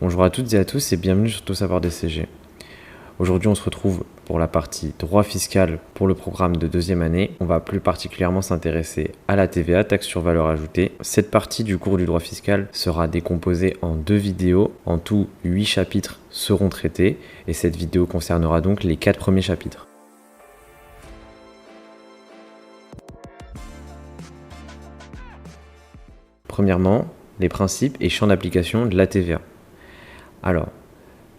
Bonjour à toutes et à tous et bienvenue sur Tout savoir DCG. Aujourd'hui on se retrouve pour la partie droit fiscal pour le programme de deuxième année. On va plus particulièrement s'intéresser à la TVA, taxe sur valeur ajoutée. Cette partie du cours du droit fiscal sera décomposée en 2 vidéos. En tout, 8 chapitres seront traités et cette vidéo concernera donc les 4 premiers chapitres. Premièrement, les principes et champs d'application de la TVA. Alors,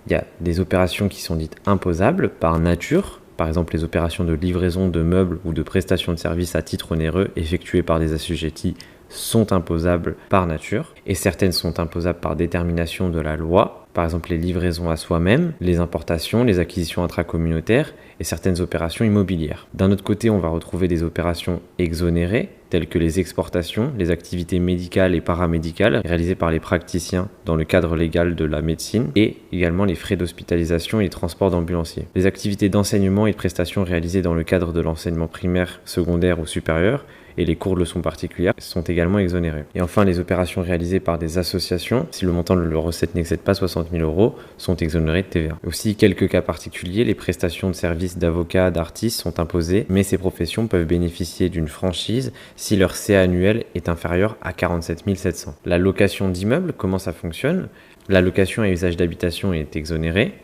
il y a des opérations qui sont dites imposables par nature, par exemple les opérations de livraison de meubles ou de prestations de services à titre onéreux effectuées par des assujettis sont imposables par nature, et certaines sont imposables par détermination de la loi, par exemple les livraisons à soi-même, les importations, les acquisitions intracommunautaires et certaines opérations immobilières. D'un autre côté, on va retrouver des opérations exonérées, telles que les exportations, les activités médicales et paramédicales réalisées par les praticiens dans le cadre légal de la médecine, et également les frais d'hospitalisation et les transports d'ambulanciers. Les activités d'enseignement et de prestations réalisées dans le cadre de l'enseignement primaire, secondaire ou supérieur, et les cours de leçons particulières sont également exonérés. Et enfin, les opérations réalisées par des associations, si le montant de leur recette n'excède pas 60 000 €, sont exonérées de TVA. Aussi, quelques cas particuliers, les prestations de services d'avocats, d'artistes sont imposées, mais ces professions peuvent bénéficier d'une franchise si leur CA annuel est inférieur à 47 700. La location d'immeubles, comment ça fonctionne? La location à usage d'habitation est exonérée.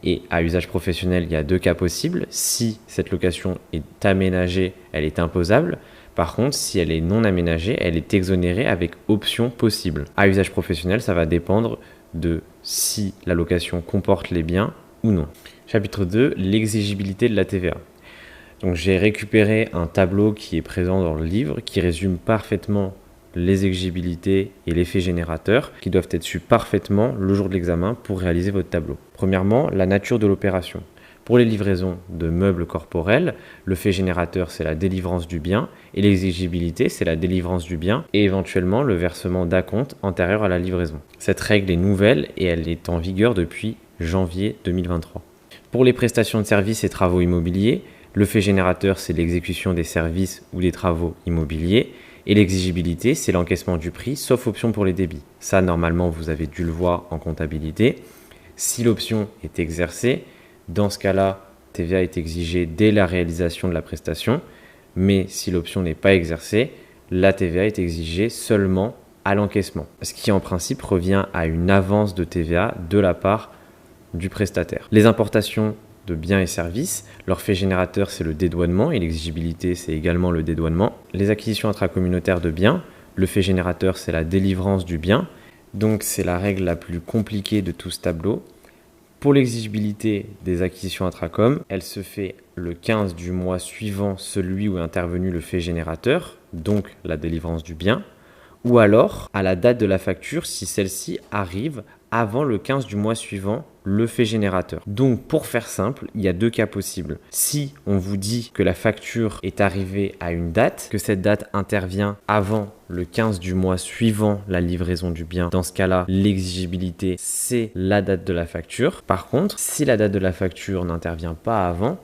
Et à usage professionnel, il y a 2 cas possibles. Si cette location est aménagée, elle est imposable. Par contre, si elle est non aménagée, elle est exonérée avec option possible. À usage professionnel, ça va dépendre de si la location comporte les biens ou non. Chapitre 2, l'exigibilité de la TVA. Donc j'ai récupéré un tableau qui est présent dans le livre qui résume parfaitement les exigibilités et l'effet générateur qui doivent être su parfaitement le jour de l'examen pour réaliser votre tableau. Premièrement, la nature de l'opération. Pour les livraisons de meubles corporels, le fait générateur, c'est la délivrance du bien et l'exigibilité, c'est la délivrance du bien et éventuellement le versement d'acompte antérieur à la livraison. Cette règle est nouvelle et elle est en vigueur depuis janvier 2023. Pour les prestations de services et travaux immobiliers, le fait générateur, c'est l'exécution des services ou des travaux immobiliers et l'exigibilité, c'est l'encaissement du prix, sauf option pour les débits. Ça, normalement, vous avez dû le voir en comptabilité. Si l'option est exercée, dans ce cas-là, TVA est exigée dès la réalisation de la prestation, mais si l'option n'est pas exercée, la TVA est exigée seulement à l'encaissement, ce qui en principe revient à une avance de TVA de la part du prestataire. Les importations de biens et services, leur fait générateur c'est le dédouanement et l'exigibilité c'est également le dédouanement. Les acquisitions intracommunautaires de biens, le fait générateur c'est la délivrance du bien, donc c'est la règle la plus compliquée de tout ce tableau. Pour l'exigibilité des acquisitions intracom, elle se fait le 15 du mois suivant celui où est intervenu le fait générateur, donc la délivrance du bien, ou alors à la date de la facture si celle-ci arrive avant le 15 du mois suivant le fait générateur. Donc pour faire simple, il y a 2 cas possibles. Si on vous dit que la facture est arrivée à une date, que cette date intervient avant le 15 du mois suivant la livraison du bien, dans ce cas-là, l'exigibilité, c'est la date de la facture. Par contre, si la date de la facture n'intervient pas avant,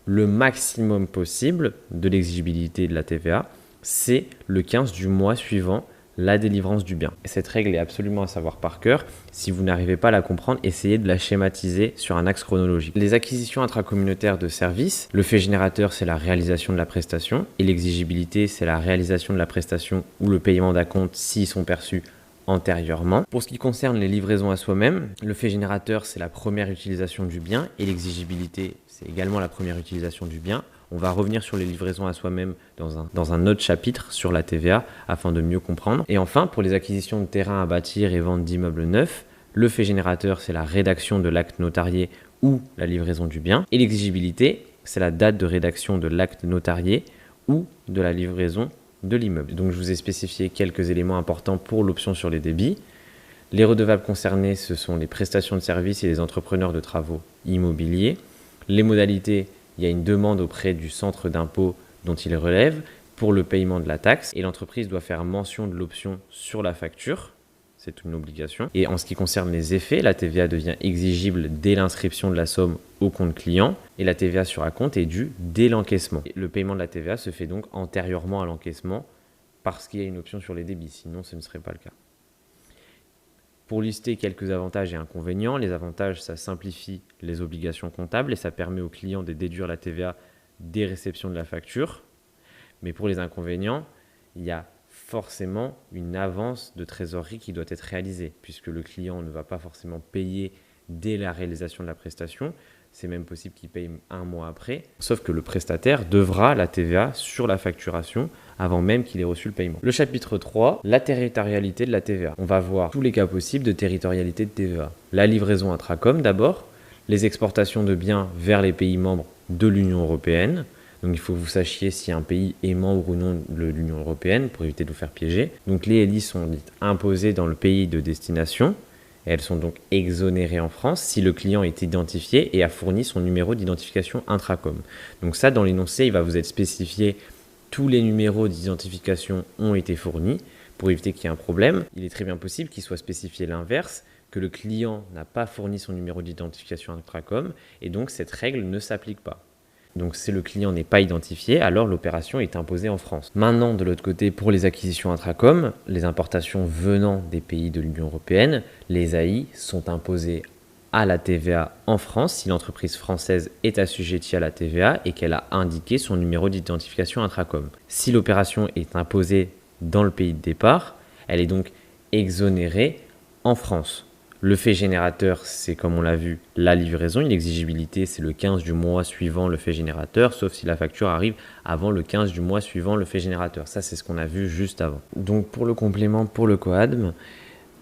le maximum possible de l'exigibilité de la TVA, c'est le 15 du mois suivant la délivrance du bien. Et cette règle est absolument à savoir par cœur. Si vous n'arrivez pas à la comprendre, essayez de la schématiser sur un axe chronologique. Les acquisitions intracommunautaires de services, le fait générateur, c'est la réalisation de la prestation et l'exigibilité, c'est la réalisation de la prestation ou le paiement d'acompte s'ils sont perçus antérieurement. Pour ce qui concerne les livraisons à soi-même, le fait générateur, c'est la première utilisation du bien et l'exigibilité, c'est également la première utilisation du bien. On va revenir sur les livraisons à soi-même dans un autre chapitre sur la TVA afin de mieux comprendre. Et enfin, pour les acquisitions de terrains à bâtir et vente d'immeubles neufs, le fait générateur, c'est la rédaction de l'acte notarié ou la livraison du bien. Et l'exigibilité, c'est la date de rédaction de l'acte notarié ou de la livraison de l'immeuble. Donc je vous ai spécifié quelques éléments importants pour l'option sur les débits. Les redevables concernés, ce sont les prestations de services et les entrepreneurs de travaux immobiliers. Les modalités, il y a une demande auprès du centre d'impôt dont il relève pour le paiement de la taxe et l'entreprise doit faire mention de l'option sur la facture. C'est une obligation. Et en ce qui concerne les effets, la TVA devient exigible dès l'inscription de la somme au compte client et la TVA sur acompte est due dès l'encaissement. Le paiement de la TVA se fait donc antérieurement à l'encaissement parce qu'il y a une option sur les débits, sinon ce ne serait pas le cas. Pour lister quelques avantages et inconvénients, les avantages, ça simplifie les obligations comptables et ça permet aux clients de déduire la TVA des réceptions de la facture. Mais pour les inconvénients, il y a forcément une avance de trésorerie qui doit être réalisée, puisque le client ne va pas forcément payer dès la réalisation de la prestation. C'est même possible qu'il paye un mois après, sauf que le prestataire devra la TVA sur la facturation avant même qu'il ait reçu le paiement. Le chapitre 3, la territorialité de la TVA. On va voir tous les cas possibles de territorialité de TVA. La livraison intracom d'abord, les exportations de biens vers les pays membres de l'Union européenne. Donc il faut que vous sachiez si un pays est membre ou non de l'Union européenne pour éviter de vous faire piéger. Donc les LI sont dites imposées dans le pays de destination. Elles sont donc exonérées en France si le client est identifié et a fourni son numéro d'identification intracom. Donc ça, dans l'énoncé, il va vous être spécifié tous les numéros d'identification ont été fournis pour éviter qu'il y ait un problème. Il est très bien possible qu'il soit spécifié l'inverse, que le client n'a pas fourni son numéro d'identification intracom et donc cette règle ne s'applique pas. Donc si le client n'est pas identifié, alors l'opération est imposée en France. Maintenant, de l'autre côté, pour les acquisitions intracom, les importations venant des pays de l'Union européenne, les AI sont imposées à la TVA en France si l'entreprise française est assujettie à la TVA et qu'elle a indiqué son numéro d'identification intracom. Si l'opération est imposée dans le pays de départ, elle est donc exonérée en France. Le fait générateur, c'est comme on l'a vu, la livraison. Une exigibilité, c'est le 15 du mois suivant le fait générateur, sauf si la facture arrive avant le 15 du mois suivant le fait générateur. Ça, c'est ce qu'on a vu juste avant. Donc pour le complément, pour le COADM,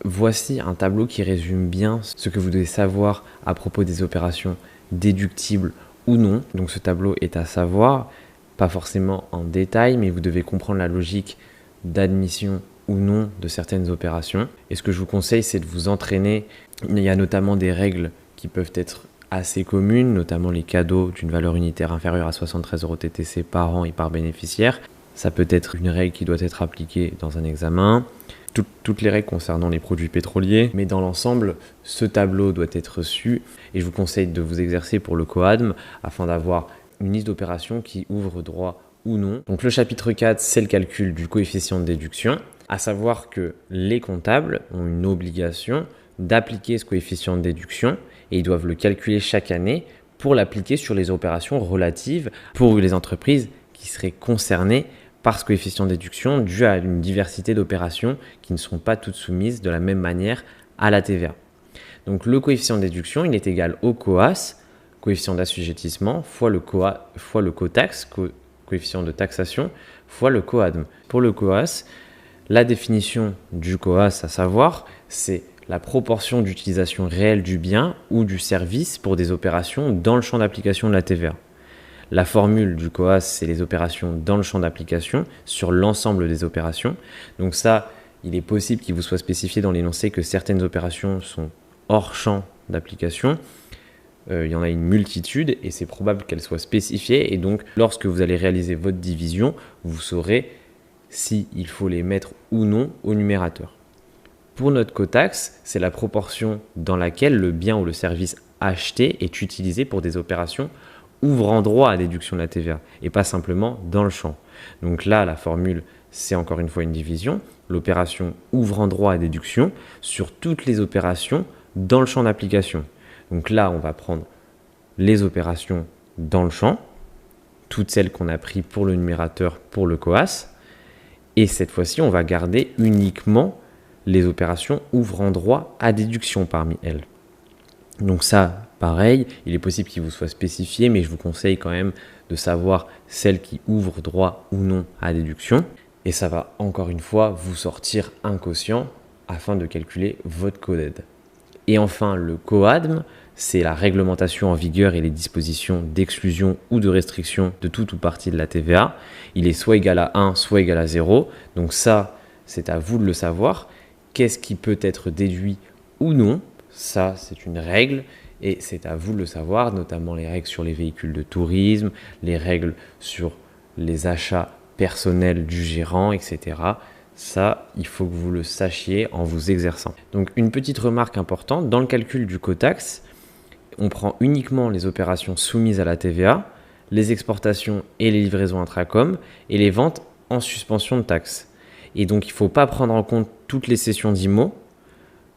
voici un tableau qui résume bien ce que vous devez savoir à propos des opérations déductibles ou non. Donc ce tableau est à savoir, pas forcément en détail, mais vous devez comprendre la logique d'admission ou non de certaines opérations. Et ce que je vous conseille, c'est de vous entraîner. Il y a notamment des règles qui peuvent être assez communes, notamment les cadeaux d'une valeur unitaire inférieure à 73 € TTC par an et par bénéficiaire. Ça peut être une règle qui doit être appliquée dans un examen. Toutes les règles concernant les produits pétroliers, mais dans l'ensemble, ce tableau doit être reçu et je vous conseille de vous exercer pour le COADM afin d'avoir une liste d'opérations qui ouvre droit ou non. Donc le chapitre 4, c'est le calcul du coefficient de déduction, à savoir que les comptables ont une obligation d'appliquer ce coefficient de déduction et ils doivent le calculer chaque année pour l'appliquer sur les opérations relatives pour les entreprises qui seraient concernées par ce coefficient de déduction dû à une diversité d'opérations qui ne sont pas toutes soumises de la même manière à la TVA. Donc le coefficient de déduction, il est égal au COAS, coefficient d'assujettissement, fois le COTAX, coefficient de taxation, fois le COADM. Pour le COAS, la définition du COAS, à savoir, c'est la proportion d'utilisation réelle du bien ou du service pour des opérations dans le champ d'application de la TVA. La formule du COAS, c'est les opérations dans le champ d'application sur l'ensemble des opérations. Donc ça, il est possible qu'il vous soit spécifié dans l'énoncé que certaines opérations sont hors champ d'application. Il y en a une multitude et c'est probable qu'elles soient spécifiées. Et donc, lorsque vous allez réaliser votre division, vous saurez s'il faut les mettre ou non au numérateur. Pour notre cotaxe, c'est la proportion dans laquelle le bien ou le service acheté est utilisé pour des opérations ouvrant droit à déduction de la TVA et pas simplement dans le champ. Donc là, la formule, c'est encore une fois une division. L'opération ouvrant droit à déduction sur toutes les opérations dans le champ d'application. Donc là, on va prendre les opérations dans le champ, toutes celles qu'on a prises pour le numérateur, pour le COAS. Et cette fois-ci, on va garder uniquement les opérations ouvrant droit à déduction parmi elles. Donc ça, pareil, il est possible qu'il vous soit spécifié, mais je vous conseille quand même de savoir celles qui ouvrent droit ou non à déduction. Et ça va encore une fois vous sortir un quotient afin de calculer votre CODED. Et enfin, le COADM, c'est la réglementation en vigueur et les dispositions d'exclusion ou de restriction de toute ou partie de la TVA. Il est soit égal à 1, soit égal à 0. Donc ça, c'est à vous de le savoir. Qu'est-ce qui peut être déduit ou non? Ça, c'est une règle et c'est à vous de le savoir, notamment les règles sur les véhicules de tourisme, les règles sur les achats personnels du gérant, etc. Ça, il faut que vous le sachiez en vous exerçant. Donc, une petite remarque importante, dans le calcul du COTAX, on prend uniquement les opérations soumises à la TVA, les exportations et les livraisons intracom et les ventes en suspension de taxes. Et donc, il ne faut pas prendre en compte toutes les cessions d'IMO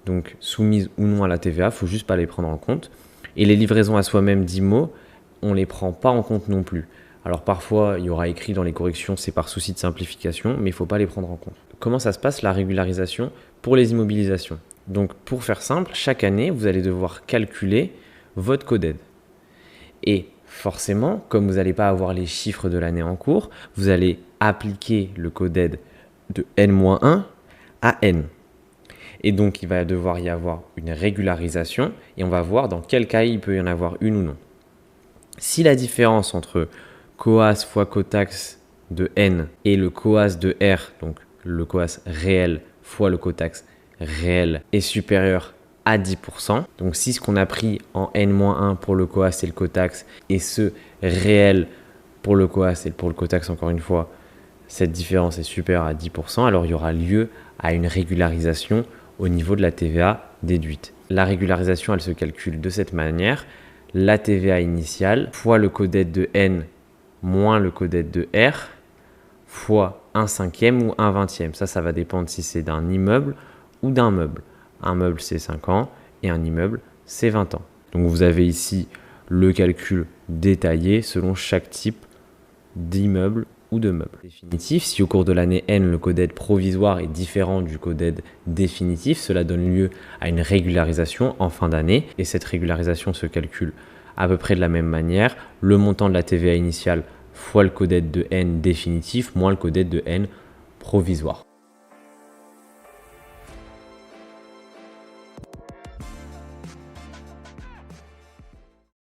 donc soumises ou non à la TVA, il ne faut juste pas les prendre en compte. Et les livraisons à soi-même d'IMO, on ne les prend pas en compte non plus. Alors parfois, il y aura écrit dans les corrections, c'est par souci de simplification, mais il ne faut pas les prendre en compte. Comment ça se passe la régularisation pour les immobilisations? Donc pour faire simple, chaque année, vous allez devoir calculer votre coded. Et forcément, comme vous n'allez pas avoir les chiffres de l'année en cours, vous allez appliquer le coded de N-1 à N. Et donc, il va devoir y avoir une régularisation et on va voir dans quel cas il peut y en avoir une ou non. Si la différence entre COAS fois cotaxe de N et le COAS de R, donc le COAS réel fois le cotaxe réel, est supérieur à 10%, donc si ce qu'on a pris en N-1 pour le COAS et le cotaxe et ce réel pour le COAS et pour le cotaxe, encore une fois, cette différence est supérieure à 10%, alors il y aura lieu à une régularisation au niveau de la TVA déduite. La régularisation, elle se calcule de cette manière. La TVA initiale fois le coded de N moins le coded de R fois 1/5 ou 1/20. Ça va dépendre si c'est d'un immeuble ou d'un meuble. Un meuble, c'est 5 ans et un immeuble, c'est 20 ans. Donc vous avez ici le calcul détaillé selon chaque type d'immeuble ou de meubles. Définitif, si au cours de l'année N, le coded provisoire est différent du coded définitif, cela donne lieu à une régularisation en fin d'année et cette régularisation se calcule à peu près de la même manière, le montant de la TVA initiale fois le coded de N définitif moins le coded de N provisoire.